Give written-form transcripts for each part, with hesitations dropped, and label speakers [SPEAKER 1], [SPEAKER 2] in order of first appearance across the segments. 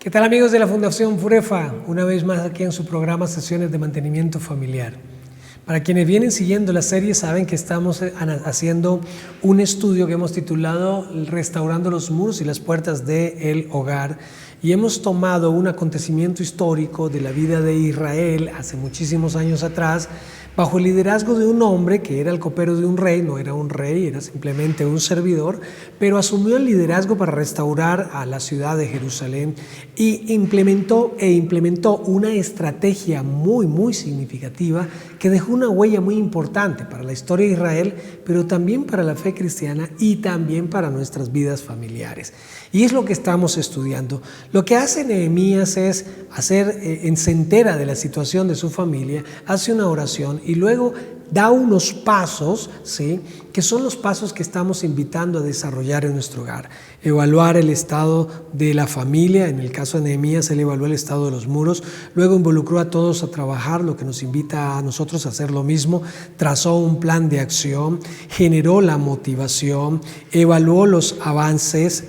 [SPEAKER 1] ¿Qué tal, amigos de la Fundación Furefa? Una vez más aquí en su programa Sesiones de Mantenimiento Familiar. Para quienes vienen siguiendo la serie saben que estamos haciendo un estudio que hemos titulado Restaurando los muros y las puertas del hogar, y hemos tomado un acontecimiento histórico de la vida de Israel hace muchísimos años atrás, bajo el liderazgo de un hombre que era el copero de un rey. No era un rey, era simplemente un servidor, pero asumió el liderazgo para restaurar a la ciudad de Jerusalén y implementó una estrategia muy significativa que dejó una huella muy importante para la historia de Israel, pero también para la fe cristiana y también para nuestras vidas familiares. Y es lo que estamos estudiando. Lo que hace Nehemías es se entera de la situación de su familia, hace una oración y luego da unos pasos, ¿sí?, que son los pasos que estamos invitando a desarrollar en nuestro hogar. Evaluar el estado de la familia. En el caso de Nehemías, él evaluó el estado de los muros, luego involucró a todos a trabajar, lo que nos invita a nosotros a hacer lo mismo. Trazó un plan de acción, generó la motivación, evaluó los avances,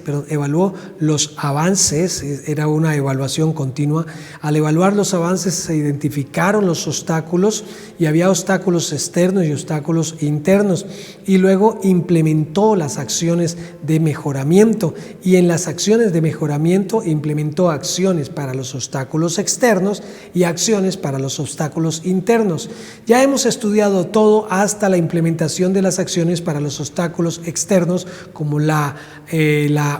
[SPEAKER 1] era una evaluación continua. Al evaluar los avances se identificaron los obstáculos, y había obstáculos externos y obstáculos internos, y luego implementó las acciones de mejoramiento, y en las acciones de mejoramiento implementó acciones para los obstáculos externos y acciones para los obstáculos internos. Ya hemos estudiado todo hasta la implementación de las acciones para los obstáculos externos, como la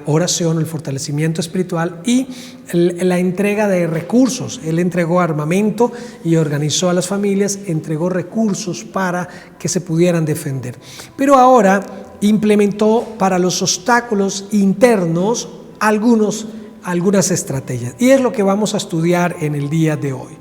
[SPEAKER 1] oración, el fortalecimiento espiritual y la entrega de recursos. Él entregó armamento y organizó a las familias, entregó recursos para que se pudieran defender. Pero ahora implementó para los obstáculos internos algunas estrategias, y es lo que vamos a estudiar en el día de hoy.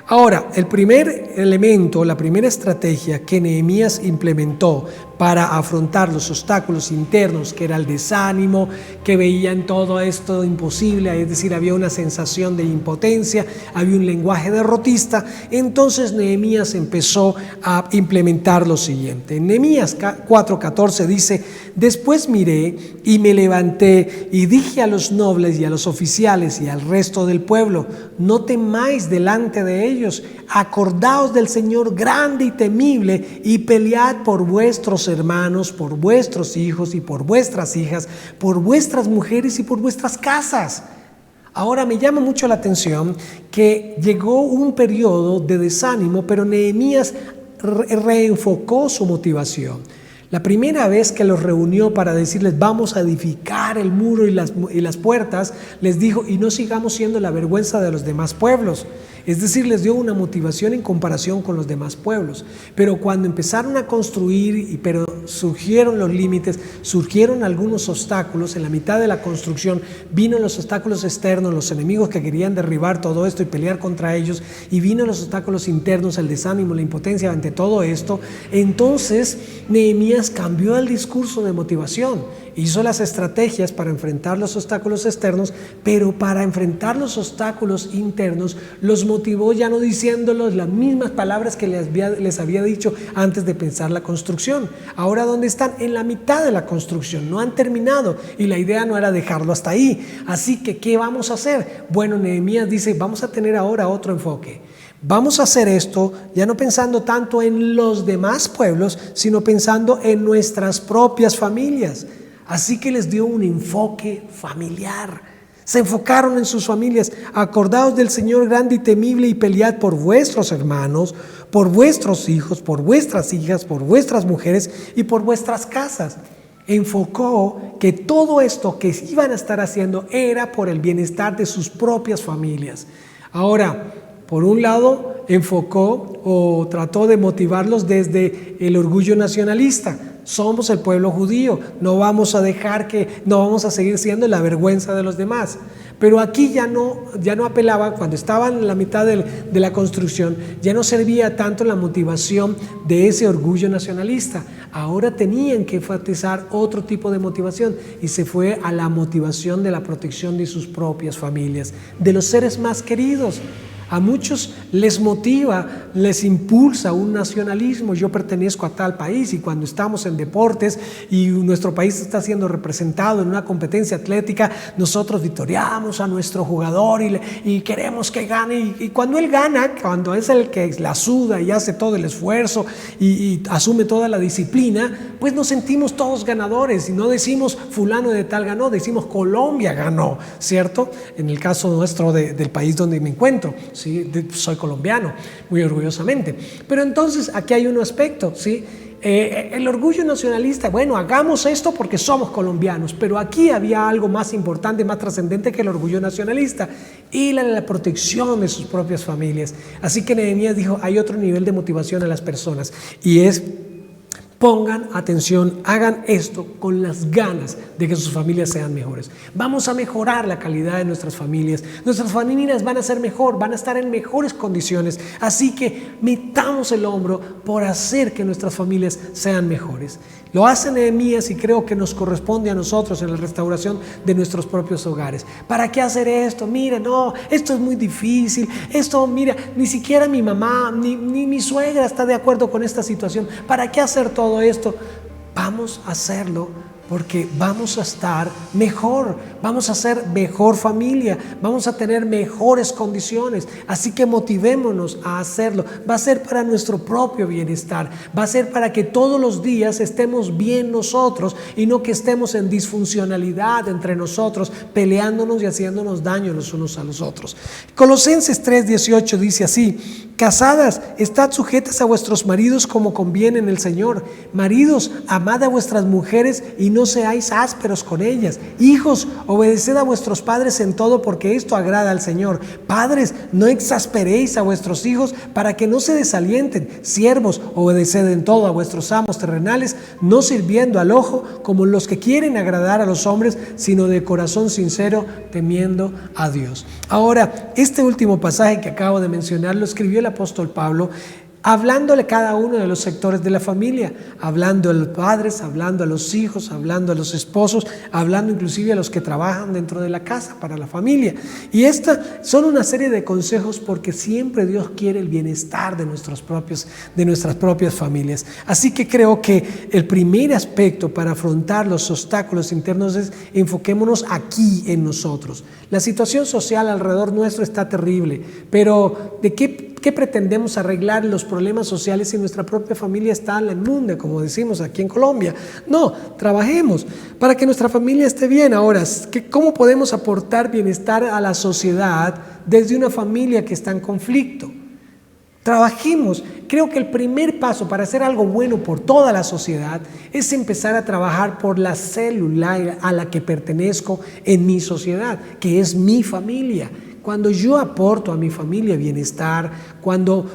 [SPEAKER 1] Ahora, el primer elemento, la primera estrategia que Nehemías implementó para afrontar los obstáculos internos, que era el desánimo, que veían todo esto imposible, es decir, había una sensación de impotencia, había un lenguaje derrotista. Entonces Nehemías empezó a implementar lo siguiente. En Nehemías 4:14 dice: después miré y me levanté y dije a los nobles y a los oficiales y al resto del pueblo: no temáis delante de ellos, acordaos del Señor grande y temible, y pelead por vuestros hermanos, por vuestros hijos y por vuestras hijas, por vuestras mujeres y por vuestras casas. Ahora, me llama mucho la atención que llegó un periodo de desánimo, pero Nehemías reenfocó su motivación. La primera vez que los reunió para decirles: vamos a edificar el muro y las puertas, les dijo: y no sigamos siendo la vergüenza de los demás pueblos. Es decir, les dio una motivación en comparación con los demás pueblos. Pero cuando empezaron a construir, pero surgieron los límites, surgieron algunos obstáculos. En la mitad de la construcción vino los obstáculos externos, los enemigos que querían derribar todo esto y pelear contra ellos, y vino los obstáculos internos, el desánimo, la impotencia ante todo esto. Entonces Nehemías cambió el discurso de motivación, hizo las estrategias para enfrentar los obstáculos externos, pero para enfrentar los obstáculos internos los motivó ya no diciéndolos las mismas palabras que les había dicho antes de pensar la construcción. Ahora, ¿dónde están? En la mitad de la construcción, no han terminado, y la idea no era dejarlo hasta ahí. Así que, ¿qué vamos a hacer? Bueno, Nehemías dice: vamos a tener ahora otro enfoque. Vamos a hacer esto ya no pensando tanto en los demás pueblos, sino pensando en nuestras propias familias. Así que les dio un enfoque familiar. Se enfocaron en sus familias. Acordaos del Señor grande y temible, y pelead por vuestros hermanos, por vuestros hijos, por vuestras hijas, por vuestras mujeres y por vuestras casas. Enfocó que todo esto que iban a estar haciendo era por el bienestar de sus propias familias. Ahora, por un lado, enfocó o trató de motivarlos desde el orgullo nacionalista. Somos el pueblo judío, no vamos a seguir siendo la vergüenza de los demás. Pero aquí ya no apelaba. Cuando estaban en la mitad de la construcción, ya no servía tanto la motivación de ese orgullo nacionalista. Ahora tenían que enfatizar otro tipo de motivación, y se fue a la motivación de la protección de sus propias familias, de los seres más queridos. A muchos les motiva, les impulsa un nacionalismo. Yo pertenezco a tal país y cuando estamos en deportes y nuestro país está siendo representado en una competencia atlética, nosotros victoriamos a nuestro jugador y queremos que gane. Y cuando él gana, cuando es el que la suda y hace todo el esfuerzo y asume toda la disciplina, pues nos sentimos todos ganadores y no decimos fulano de tal ganó, decimos Colombia ganó, ¿cierto? En el caso nuestro del país donde me encuentro, ¿sí? Soy colombiano, muy orgullosamente. Pero entonces aquí hay un aspecto, ¿sí? El orgullo nacionalista, bueno, hagamos esto porque somos colombianos, pero aquí había algo más importante, más trascendente que el orgullo nacionalista y la protección de sus propias familias. Así que Nehemías dijo, hay otro nivel de motivación a las personas y es: pongan atención, hagan esto con las ganas de que sus familias sean mejores. Vamos a mejorar la calidad de nuestras familias. Nuestras familias van a ser mejor, van a estar en mejores condiciones. Así que metamos el hombro por hacer que nuestras familias sean mejores. Lo hace Nehemías y creo que nos corresponde a nosotros en la restauración de nuestros propios hogares. ¿Para qué hacer esto? Mira, no, esto es muy difícil. Esto, mira, ni siquiera mi mamá ni mi suegra está de acuerdo con esta situación. ¿Para qué hacer todo esto? Vamos a hacerlo porque vamos a estar mejor, vamos a ser mejor familia, vamos a tener mejores condiciones. Así que motivémonos a hacerlo. Va a ser para nuestro propio bienestar, va a ser para que todos los días estemos bien nosotros y no que estemos en disfuncionalidad entre nosotros, peleándonos y haciéndonos daño los unos a los otros. Colosenses 3:18 dice así: casadas, estad sujetas a vuestros maridos como conviene en el Señor. Maridos, amad a vuestras mujeres y no seáis ásperos con ellas. Hijos, obedeced a vuestros padres en todo, porque esto agrada al Señor. Padres, no exasperéis a vuestros hijos para que no se desalienten. Siervos, obedeced en todo a vuestros amos terrenales, no sirviendo al ojo como los que quieren agradar a los hombres, sino de corazón sincero, temiendo a Dios. Ahora, este último pasaje que acabo de mencionar lo escribió el apóstol Pablo, hablándole a cada uno de los sectores de la familia, hablando a los padres, hablando a los hijos, hablando a los esposos, hablando inclusive a los que trabajan dentro de la casa para la familia. Y estas son una serie de consejos porque siempre Dios quiere el bienestar de nuestras propias familias. Así que creo que el primer aspecto para afrontar los obstáculos internos es: enfoquémonos aquí en nosotros. La situación social alrededor nuestro está terrible, pero ¿de qué pretendemos arreglar los problemas sociales si nuestra propia familia está en la inmunda, como decimos aquí en Colombia? No, trabajemos para que nuestra familia esté bien. Ahora, ¿cómo podemos aportar bienestar a la sociedad desde una familia que está en conflicto? Trabajemos. Creo que el primer paso para hacer algo bueno por toda la sociedad es empezar a trabajar por la célula a la que pertenezco en mi sociedad, que es mi familia. Cuando yo aporto a mi familia bienestar, cuando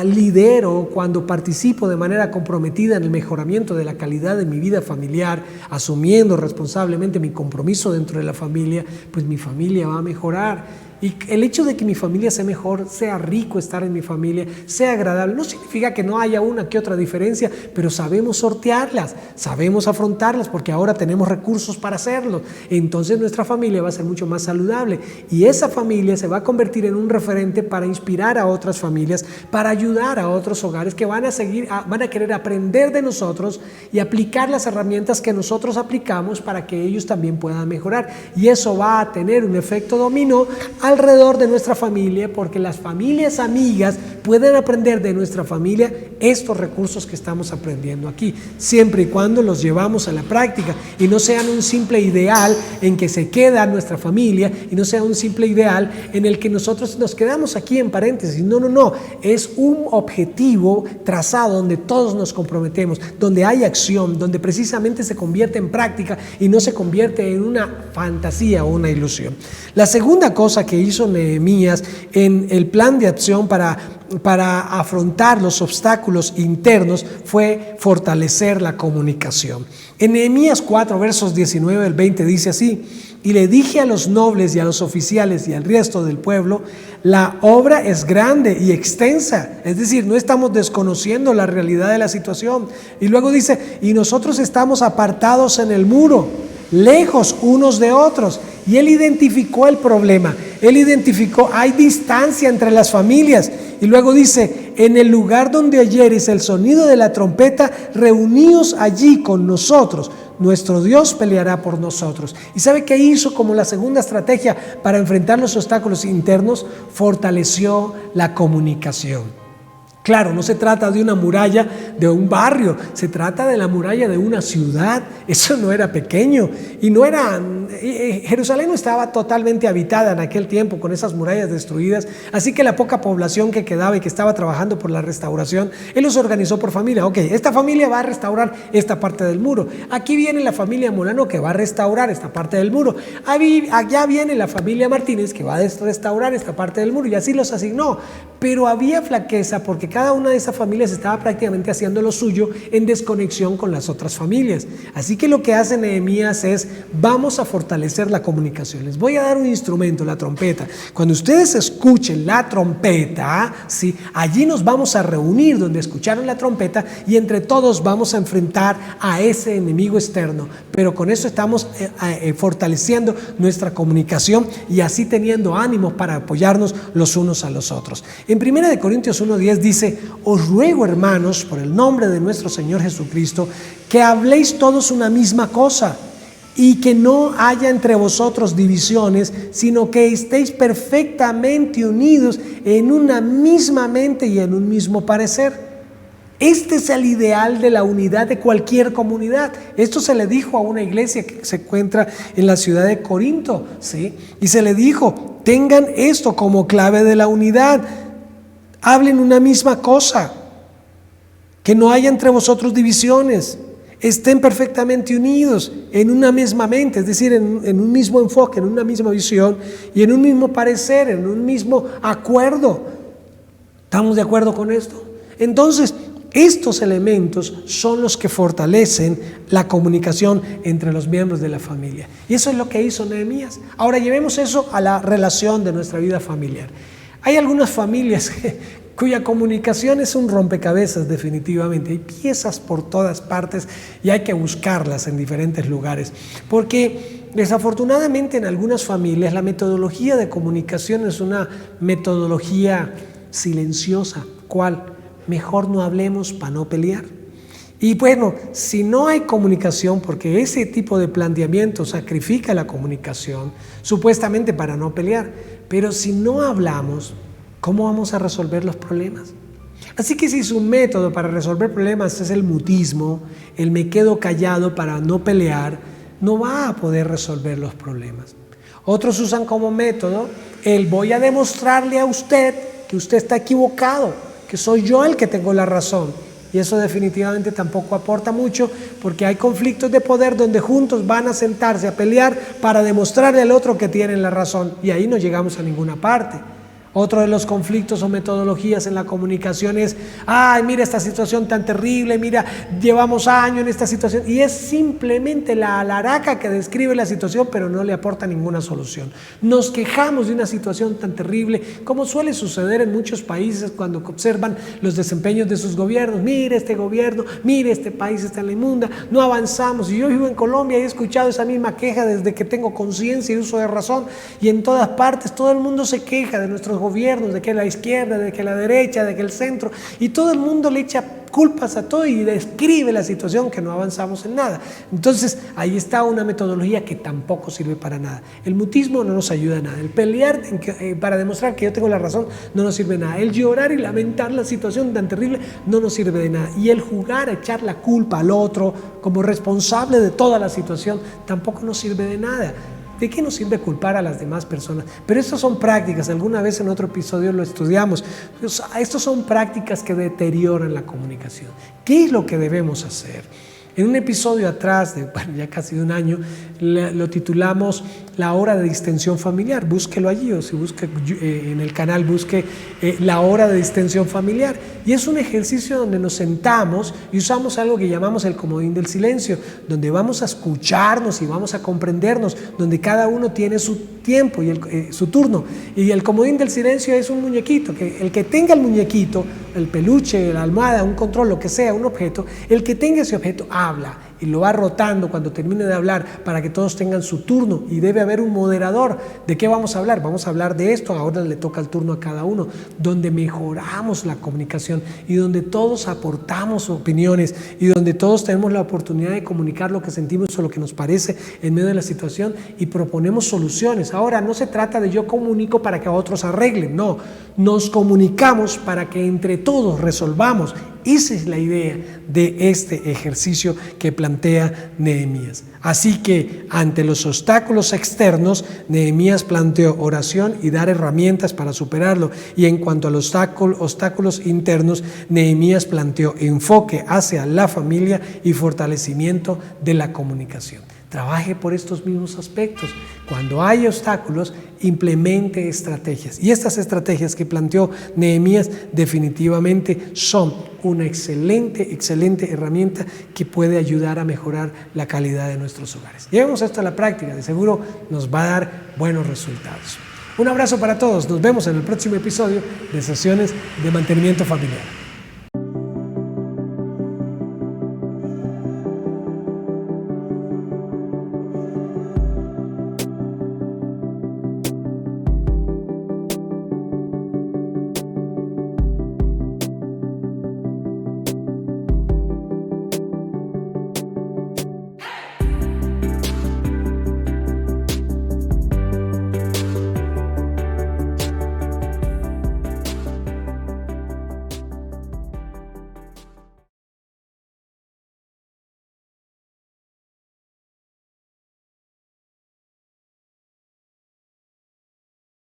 [SPEAKER 1] lidero, cuando participo de manera comprometida en el mejoramiento de la calidad de mi vida familiar, asumiendo responsablemente mi compromiso dentro de la familia, pues mi familia va a mejorar. Y el hecho de que mi familia sea mejor, sea rico estar en mi familia, sea agradable, no significa que no haya una que otra diferencia, pero sabemos sortearlas, sabemos afrontarlas porque ahora tenemos recursos para hacerlo. Entonces nuestra familia va a ser mucho más saludable y esa familia se va a convertir en un referente para inspirar a otras familias, para ayudar a otros hogares que van a querer aprender de nosotros y aplicar las herramientas que nosotros aplicamos para que ellos también puedan mejorar. Y eso va a tener un efecto dominó alrededor de nuestra familia, porque las familias amigas pueden aprender de nuestra familia estos recursos que estamos aprendiendo aquí, siempre y cuando los llevamos a la práctica y no sean un simple ideal en que se queda nuestra familia y no sea un simple ideal en el que nosotros nos quedamos aquí en paréntesis. No, es un objetivo trazado donde todos nos comprometemos, donde hay acción, donde precisamente se convierte en práctica y no se convierte en una fantasía o una ilusión. La segunda cosa que hizo Nehemías en el plan de acción para afrontar los obstáculos internos fue fortalecer la comunicación. En Nehemías 4, versos 19 al 20 dice así: y le dije a los nobles y a los oficiales y al resto del pueblo, la obra es grande y extensa, es decir, no estamos desconociendo la realidad de la situación. Y luego dice, y nosotros estamos apartados en el muro, lejos unos de otros. Y él identificó el problema. Él identificó, hay distancia entre las familias. Y luego dice, en el lugar donde oyereis el sonido de la trompeta, reuníos allí con nosotros. Nuestro Dios peleará por nosotros. ¿Y sabe qué hizo como la segunda estrategia para enfrentar los obstáculos internos? Fortaleció la comunicación. Claro, no se trata de una muralla de un barrio, se trata de la muralla de una ciudad. Eso no era pequeño y no era... Jerusalén no estaba totalmente habitada en aquel tiempo con esas murallas destruidas, así que la poca población que quedaba y que estaba trabajando por la restauración, él los organizó por familia. Ok, esta familia va a restaurar esta parte del muro. Aquí viene la familia Molano que va a restaurar esta parte del muro. Allá viene la familia Martínez que va a restaurar esta parte del muro, y así los asignó. Pero había flaqueza porque cada una de esas familias estaba prácticamente haciendo lo suyo en desconexión con las otras familias. Así que lo que hace Nehemías es, vamos a fortalecer la comunicación. Les voy a dar un instrumento, la trompeta. Cuando ustedes escuchen la trompeta, ¿sí?, allí nos vamos a reunir donde escucharon la trompeta y entre todos vamos a enfrentar a ese enemigo externo. Pero con eso estamos fortaleciendo nuestra comunicación y así teniendo ánimos para apoyarnos los unos a los otros. En 1 Corintios 1:10 dice, os ruego, hermanos, por el nombre de nuestro Señor Jesucristo, que habléis todos una misma cosa y que no haya entre vosotros divisiones, sino que estéis perfectamente unidos en una misma mente y en un mismo parecer. Este es el ideal de la unidad de cualquier comunidad. Esto se le dijo a una iglesia que se encuentra en la ciudad de Corinto, ¿sí? Y se le dijo, tengan esto como clave de la unidad. Hablen una misma cosa, que no haya entre vosotros divisiones, estén perfectamente unidos en una misma mente, es decir, en un mismo enfoque, en una misma visión y en un mismo parecer, en un mismo acuerdo. ¿Estamos de acuerdo con esto? Entonces, estos elementos son los que fortalecen la comunicación entre los miembros de la familia. Y eso es lo que hizo Nehemías. Ahora llevemos eso a la relación de nuestra vida familiar. Hay algunas familias cuya comunicación es un rompecabezas definitivamente. Hay piezas por todas partes y hay que buscarlas en diferentes lugares. Porque desafortunadamente en algunas familias la metodología de comunicación es una metodología silenciosa. ¿Cuál? Mejor no hablemos para no pelear. Y bueno, si no hay comunicación, porque ese tipo de planteamiento sacrifica la comunicación, supuestamente para no pelear, pero si no hablamos, ¿cómo vamos a resolver los problemas? Así que si su método para resolver problemas es el mutismo, el me quedo callado para no pelear, no va a poder resolver los problemas. Otros usan como método el voy a demostrarle a usted que usted está equivocado, que soy yo el que tengo la razón. Y eso definitivamente tampoco aporta mucho, porque hay conflictos de poder donde juntos van a sentarse a pelear para demostrarle al otro que tienen la razón, y ahí no llegamos a ninguna parte. Otro de los conflictos o metodologías en la comunicación es, ay, mira esta situación tan terrible, mira, llevamos años en esta situación, y es simplemente la alaraca que describe la situación, pero no le aporta ninguna solución. Nos quejamos de una situación tan terrible, como suele suceder en muchos países cuando observan los desempeños de sus gobiernos. Mire este gobierno, mire este país está en la inmunda, no avanzamos. Y yo vivo en Colombia y he escuchado esa misma queja desde que tengo conciencia y uso de razón, y en todas partes todo el mundo se queja de nuestros gobiernos, de que la izquierda, de que la derecha, de que el centro, y todo el mundo le echa culpas a todo y describe la situación, que no avanzamos en nada. Entonces ahí está una metodología que tampoco sirve para nada. El mutismo no nos ayuda a nada. El pelear para demostrar que yo tengo la razón no nos sirve de nada. El llorar y lamentar la situación tan terrible no nos sirve de nada. Y el jugar a echar la culpa al otro como responsable de toda la situación tampoco nos sirve de nada. ¿De qué nos sirve culpar a las demás personas? Pero estas son prácticas, alguna vez en otro episodio lo estudiamos. Estas son prácticas que deterioran la comunicación. ¿Qué es lo que debemos hacer? En un episodio atrás, ya casi de un año, lo titulamos La hora de distensión familiar. Búsquelo allí, o si busca en el canal, busque La hora de distensión familiar. Y es un ejercicio donde nos sentamos y usamos algo que llamamos el comodín del silencio, donde vamos a escucharnos y vamos a comprendernos, donde cada uno tiene su tiempo y su turno. Y el comodín del silencio es un muñequito, que el que tenga el muñequito, el peluche, la almohada, un control, lo que sea, un objeto, el que tenga ese objeto, habla y lo va rotando cuando termine de hablar para que todos tengan su turno, y debe haber un moderador. ¿De qué vamos a hablar? Vamos a hablar de esto, ahora le toca el turno a cada uno, donde mejoramos la comunicación y donde todos aportamos opiniones y donde todos tenemos la oportunidad de comunicar lo que sentimos o lo que nos parece en medio de la situación y proponemos soluciones. Ahora, no se trata de yo comunico para que otros arreglen, no, nos comunicamos para que entre todos resolvamos. Esa es la idea de este ejercicio que plantea Nehemías. Así que ante los obstáculos externos, Nehemías planteó oración y dar herramientas para superarlo. Y en cuanto a los obstáculos internos, Nehemías planteó enfoque hacia la familia y fortalecimiento de la comunicación. Trabaje por estos mismos aspectos. Cuando hay obstáculos, implemente estrategias. Y estas estrategias que planteó Nehemías definitivamente son una excelente herramienta que puede ayudar a mejorar la calidad de nuestros hogares. Llevemos esto a la práctica, de seguro nos va a dar buenos resultados. Un abrazo para todos. Nos vemos en el próximo episodio de Sesiones de Mantenimiento Familiar.